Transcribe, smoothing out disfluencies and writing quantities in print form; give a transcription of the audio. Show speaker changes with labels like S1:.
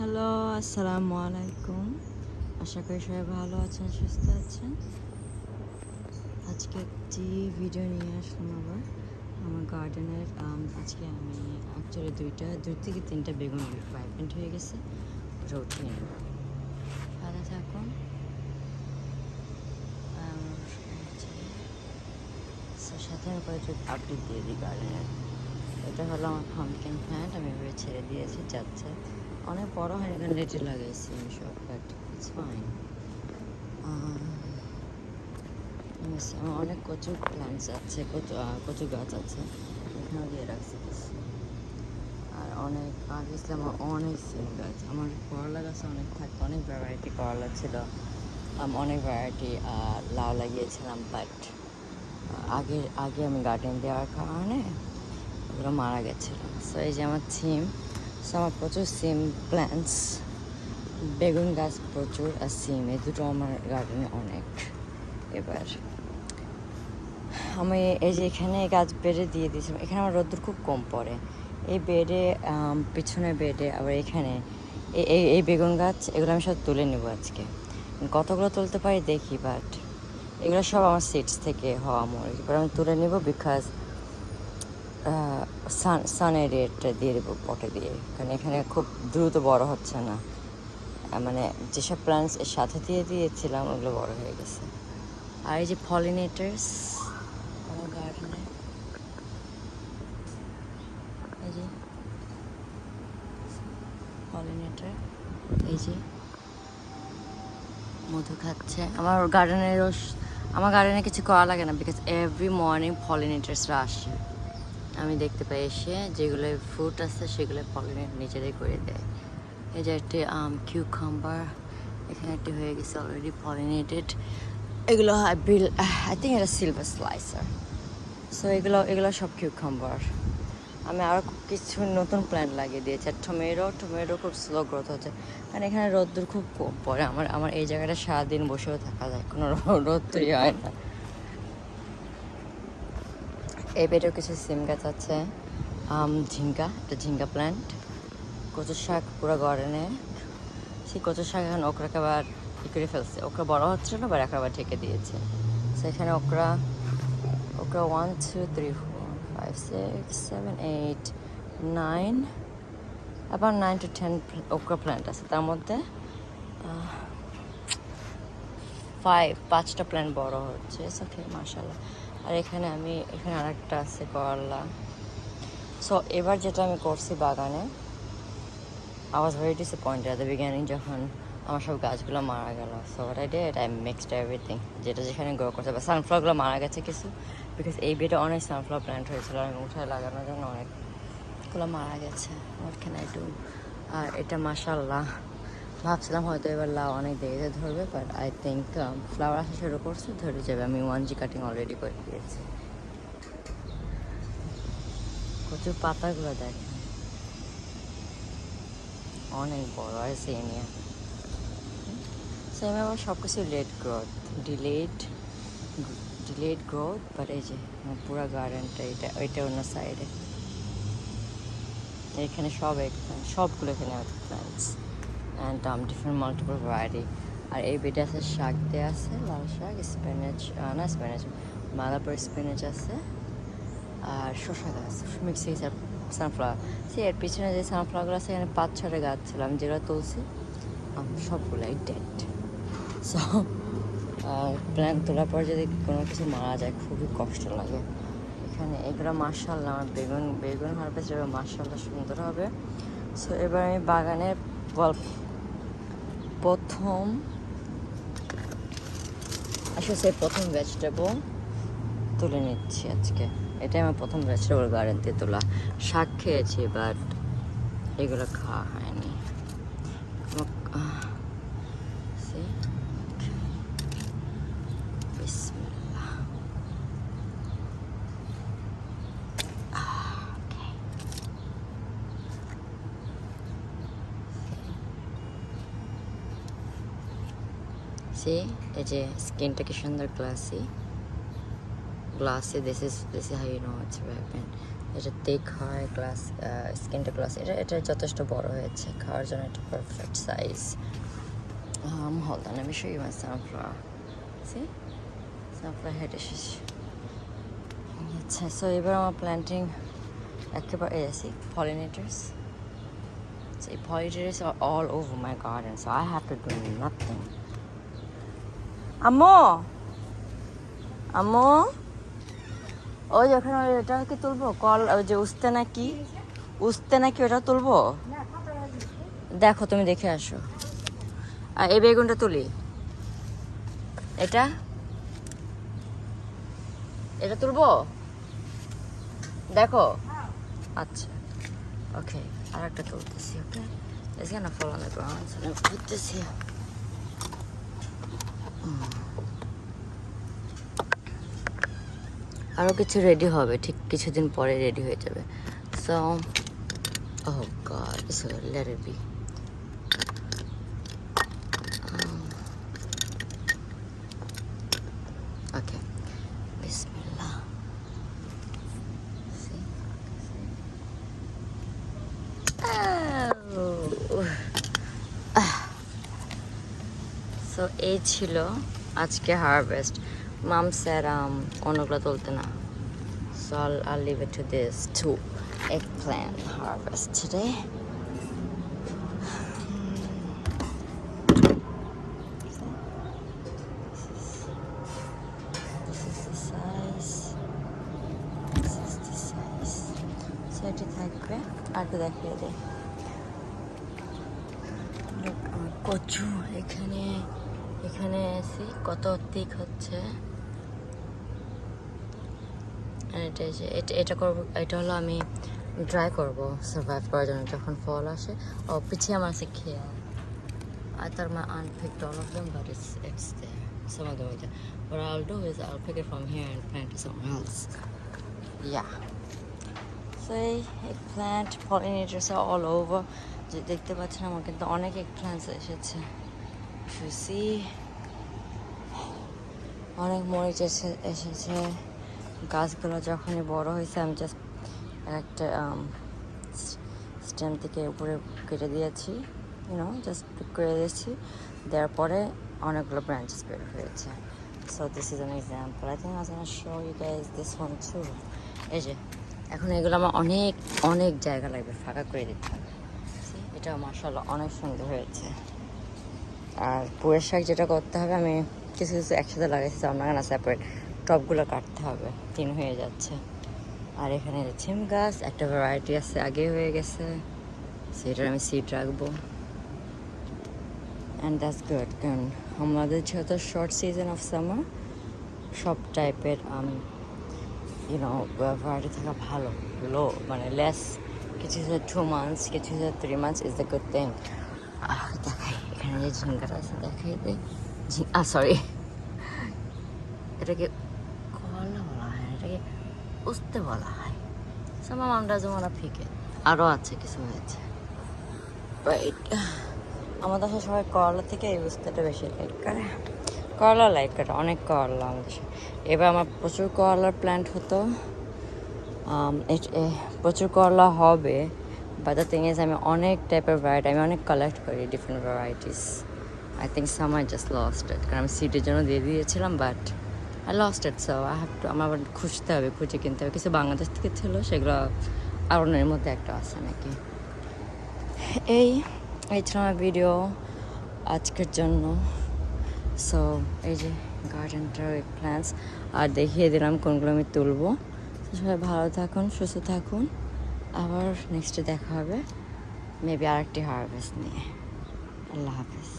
S1: Hello, আসসালামু আলাইকুম। আশা করি সবাই ভালো আছেন, সুস্থ আছেন। আজকে একটি ভিডিও নিয়ে আসলাম আবার আমার গার্ডেনের। আজকে আমি অ্যাকচুয়ালি দুই থেকে তিনটা বেগুন রাইপেন্ট হয়ে গেছে, ওটা উঠিয়ে নেব। ভালো থাকুন। সাথে আমি কয়েকটা আপডেট দিয়ে দিই গার্ডেনের। এটা হলো আমার পাম্পকিন প্ল্যান্ট, আমি এভাবে ছেড়ে দিয়েছি, যাচ্ছে অনেক বড় হয়, এখানে রেটে লাগাইছি আমি সব, বাট ইটস ফাইন। আমার অনেক কচু প্ল্যান্টস আছে, কচু গাছ আছে, এখানেও দিয়ে রাখছি কিছু। আর অনেক আগে ছিল আমার অনেক সিম গাছ, আমার করলা গাছে অনেক থাকে, অনেক ভ্যারাইটি করলা ছিল, অনেক ভ্যারাইটি লাউ লাগিয়েছিলাম, বাট আগে আমি গার্ডেন দেওয়ার কারণে ওগুলো মারা গেছিলো। সো এই যে আমার সিম, সো আমার প্রচুর সিম প্ল্যান্টস, বেগুন গাছ প্রচুর, আর সিম, এই দুটো আমার গার্ডেনে অনেক। এবার আমি এই যে এখানে গাছ বেডে দিয়ে দিয়েছিলাম, এখানে আমার রোদ্দুর খুব কম পড়ে, এই বেডে, পিছনের বেডে, আবার এখানে এই বেগুন গাছ, এগুলো আমি সব তুলে নেবো আজকে। কতগুলো তুলতে পারি দেখি, বাট এগুলো সব আমার সিডস থেকে হওয়া মরিচ, এবার আমি তুলে নেবো, বিকজ সানের রেটটা দিয়ে দেবো পটে দিয়ে, কারণ এখানে খুব দ্রুত বড় হচ্ছে না, মানে যেসব প্ল্যান্টস এর সাথে দিয়ে দিয়েছিলাম ওগুলো বড় হয়ে গেছে। আর এই যে পলিনেটার্স আমার গার্ডেনে, এই যে পলিনেটার, এই যে মধু খাচ্ছে আমার গার্ডেনের রস। আমার গার্ডেনে কিছু করা লাগে না, বিকজ এভরি মর্নিং পলিনেটার্সরা আসে, আমি দেখতে পাই এসে, যেগুলো ফ্রুট আছে সেগুলো পলিনেট নিজেরাই করে দেয়। এই যে একটি কিউকাম্বার, এখানে একটি হয়ে গেছে অলরেডি পলিনেটেড, এগুলো আই থিঙ্ক এটা সিলভার স্লাইসার। সো এগুলো সব কিউকাম্বার। আমি আরও কিছু নতুন প্ল্যান্ট লাগিয়ে দিয়েছি, আর টমেটো খুব স্লো গ্রোথ হচ্ছে, কারণ এখানে রোদ্দুর খুব কম পড়ে। আমার এই জায়গাটা সারাদিন বসেও থাকা যায়, কোনো রোদ তৈরি হয় না। এই বেডেও কিছু সিম গাছ আছে, এটা ঝিঙ্গা প্ল্যান্ট, কচু শাক পুরো গার্ডেনে। সেই কচু শাক এখন ওকরাকে আবার করে ফেলছে, ওকরা বড় হচ্ছিল না, আবার আবার ঢেকে দিয়েছে। সেখানে ওকরা 1 2 3 4 5 6 7 8 9, আবার 9 to 10 ওকরা প্ল্যান্ট আছে, তার মধ্যে 5টা প্ল্যান্ট বড় হচ্ছে, ওকে মাশাআল্লাহ। আর এখানে আরেকটা আছে করলা। সো এবার যেটা আমি করছি বাগানে, I was very disappointed at the beginning যখন আমার সব গাছগুলো মারা গেল। So what I did, I mixed everything, যেটা যেখানে গ্রো করতে হবে। সানফ্লাওয়ারগুলো মারা গেছে কিছু, বিকজ এই বেডে অনেক সানফ্লাওয়ার প্ল্যান্ট হয়েছিল, আমি উঠায় লাগানোর জন্য অনেকগুলো মারা গেছে। what can I do? আর এটা মাশাআল্লাহ, ভাবছিলাম হয়তো এবার লাউ অনেক দেরিতে ধরবে, বাট আই থিঙ্ক ফ্লাওয়ার আসা শুরু করছে, ধরে যাবে। আমি 1G কাটিং অলরেডি করে দিয়েছি। প্রচুর পাতাগুলো দেখেন অনেক বড় আছে নিয়ে। সো আমি আবার সব কিছু ডিলেড গ্রোথ, বাট এই যে পুরো গার্ডেনটা, ওইটা অন্য সাইডে, এখানে সবগুলো এখানে plants and different multiple variety. আর এই বেডে আছে শাক দেওয়া আছে, লাল শাক, স্পিনাচ, মালাপুর স্পিনাচ আছে, আর শসা গাছ মিক্স হয়েছে, সানফ্লাওয়ার। এর পিছনে যে সানফ্লাওয়ারগুলো আছে, এখানে 5-6টা গাছ ছিল, আমি যেগুলো তুলছি সবগুলাই ডেড। সো প্ল্যান্ট তোলার পর যদি কোনো কিছু মারা যায় খুবই কষ্ট লাগে। এখানে এগুলো মাশাআল্লাহ, আমার বেগুন হারভেস্ট এবার মাশাআল্লাহ সুন্দর হবে। সো এবার আমি বাগানের প্রথম ভেজিটেবল তুলে নিচ্ছি আজকে। এটাই আমার প্রথম ভেজিটেবল গার্ডেন থেকে তোলা। শাক খেয়েছি, বাট এগুলো খাওয়া হয়নি। এই যে স্কিনটা কি সুন্দর glassy, this is how you know it's ripened. এটা thick হয় গ্লাস, স্কিনটা গ্লাস। এটা যথেষ্ট বড় হয়েছে খাওয়ার জন্য, এটা perfect size. Hold on, let me show you my sunflower. See? Sunflower head এসেছে। আচ্ছা, সো এবার আমার প্ল্যান্টিং একেবারে see pollinators. So pollinators are all over my garden, so I have to do nothing. আম্মু, আম্মু, ওই ওখানে এটা কি তুলবো? কল ওই যে উস্তে নাকি ওটা তুলবো? দেখো, তুমি দেখে আসো। আর এই বেগুনটা তুলি, এটা তুলবো, দেখো। আচ্ছা, ওকে, আর একটা তুলতেছি। ওকে, it's gonna fall on the ground, so I'm put this here. আরও কিছু রেডি হবে, ঠিক কিছুদিন পরে রেডি হয়ে যাবে। So oh god, so let it be. Okay, bismillah. See? So এই ছিল আজকে হারভেস্ট। মাম স্যার অন্যগুলো তুলতে না, so I'll leave it to this two eggplant harvest today. This is the size. This is the size. So এটি থাকবে, আর তো দেখিয়ে দিই। কচু এখানে এসে কত thick হচ্ছে। এটা করবো, এটা হলো আমি ড্রাই করবো সার্ভাইভ করার জন্য যখন ফল আসে। ও পিছিয়ে আমার আছে খেয়া। I thought my aunt picked all of them, but it's there. Some of them are there. What I'll do is I'll pick it from here and plant it somewhere else. Yeah. So eggplant pollinators are all over. যে দেখতে পাচ্ছেন আমার কিন্তু অনেক eggplants এসেছে। You see, অনেক মরিচ এসেছে। গাছগুলো যখনই বড় হয়েছে আমি জাস্ট একটা স্টেম থেকে উপরে কেটে দিয়েছি, জাস্ট পিক করে দিয়েছি, দেওয়ার পরে অনেকগুলো ব্রাঞ্চেস বের হয়েছে। So this is an example. I think I was gonna show you guys this one too. এই যে এখন এগুলো আমার অনেক জায়গা লাগবে, ফাঁকা করে দিতে হবে। এটা মাশাআল্লাহ অনেক সুন্দর হয়েছে। আর পুয়ের শাক যেটা করতে হবে, আমি কিছু একসাথে লাগাইছি, আমার না সেপারেট টপগুলো কাটতে হবে, 3 হয়ে যাচ্ছে। আর এখানে ছিম গাছ একটা ভ্যারাইটি আছে, আগে হয়ে গেছে, সেটার আমি সিড রাখবো। অ্যান্ড দ্যাটস গুড, কারণ আমাদের যেহেতু শর্ট সিজন অফ সামার, সব টাইপের ভ্যারাইটি থাকা ভালো। মানে লেস, কিছু 2 months, কিছু 3 months is the good thing. দেখাই এখানে যে ঝিঙ্গাটা আছে, দেখাই দে। সরি, এটাকে কলা বলা হয়, এটাকে উস্তে বলা হয়। সামাম আমরা যেমন ফিকে আরও আছে, কিছু হয়েছে। আমাদের দেশে সবাই করলা থেকে এই উস্তেটা বেশি লাইক করে। করলা লাইক করে, অনেক করলা আমাদের দেশে। এবার আমার প্রচুর করলার প্ল্যান্ট হতো, প্রচুর করলা হবে। বাট দ্য থিং ইজ, আমি অনেক টাইপের ভ্যারাইটি, আমি অনেক কালেক্ট করি different varieties. I think some I just lost it, কারণ আমি সিডের জন্য দিয়ে দিয়েছিলাম, but I lost it. So I have to, আমার খুঁজতে হবে, খুঁজে কিনতে হবে। কিছু বাংলাদেশ থেকে ছিল, সেগুলো আর অন্যের মধ্যে একটা আছে নাকি। এই ছিল আমার ভিডিও আজকের জন্য। সো এই যে গার্ডেনটার প্ল্যান্টস, আর দেখিয়ে দিলাম কোনগুলো আমি তুলবো। সবাই ভালো থাকুন, সুস্থ থাকুন, আবার নেক্সটে দেখা হবে মেবি আরেকটি হারভেস্ট নিয়ে। আল্লাহ হাফেজ।